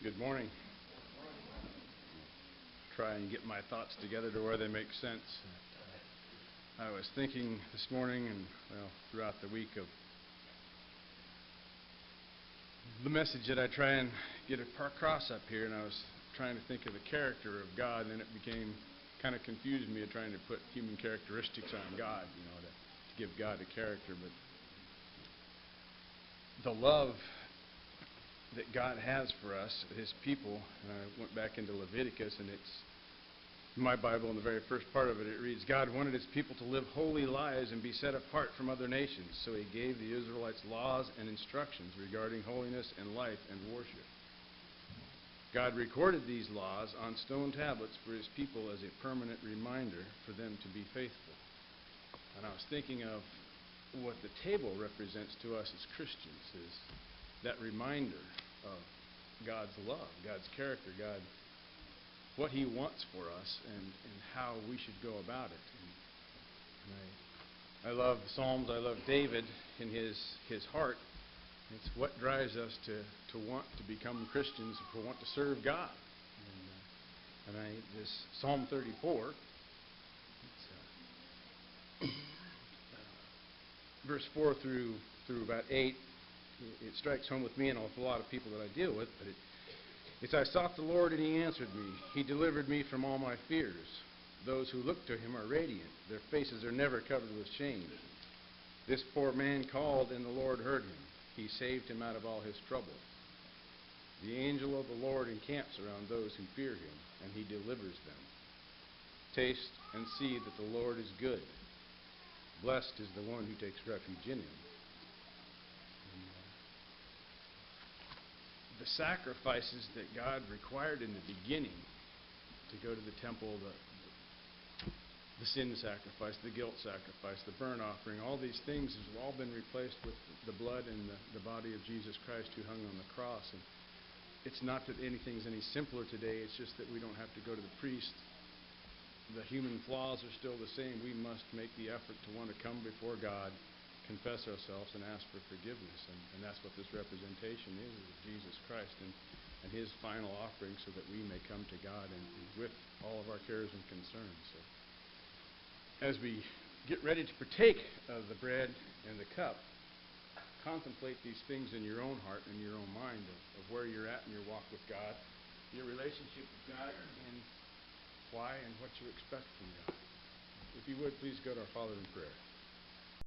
Good morning. Try and get my thoughts together to where they make sense. I was thinking this morning and throughout the week of the message that I try and get across up here, and I was trying to think of the character of God, and then it became kind of confused me of trying to put human characteristics on God, to give God a character. But the love that God has for us, His people, and I went back into Leviticus, and it's in my Bible, in the very first part of it, it reads, God wanted His people to live holy lives and be set apart from other nations, so He gave the Israelites laws and instructions regarding holiness and life and worship. God recorded these laws on stone tablets for His people as a permanent reminder for them to be faithful. And I was thinking of what the table represents to us as Christians, is that reminder of God's love, God's character, what He wants for us, and how we should go about it. And I love the Psalms. I love David in his heart. It's what drives us to want to become Christians, to want to serve God. This Psalm 34, verse 4 through about 8, it strikes home with me and a lot of people that I deal with, but it's, I sought the Lord and He answered me. He delivered me from all my fears. Those who look to Him are radiant. Their faces are never covered with shame. This poor man called and the Lord heard him. He saved him out of all his trouble. The angel of the Lord encamps around those who fear Him, and He delivers them. Taste and see that the Lord is good. Blessed is the one who takes refuge in Him. The sacrifices that God required in the beginning to go to the temple, the sin sacrifice, the guilt sacrifice, the burnt offering, all these things have all been replaced with the blood and the body of Jesus Christ who hung on the cross. And it's not that anything's any simpler today, it's just that we don't have to go to the priest. The human flaws are still the same. We must make the effort to want to come before God, confess ourselves, and ask for forgiveness. And that's what this representation is of Jesus Christ and His final offering, so that we may come to God and with all of our cares and concerns. So, as we get ready to partake of the bread and the cup, contemplate these things in your own heart and your own mind of where you're at in your walk with God, your relationship with God, and why and what you expect from God. If you would, please go to our Father in prayer.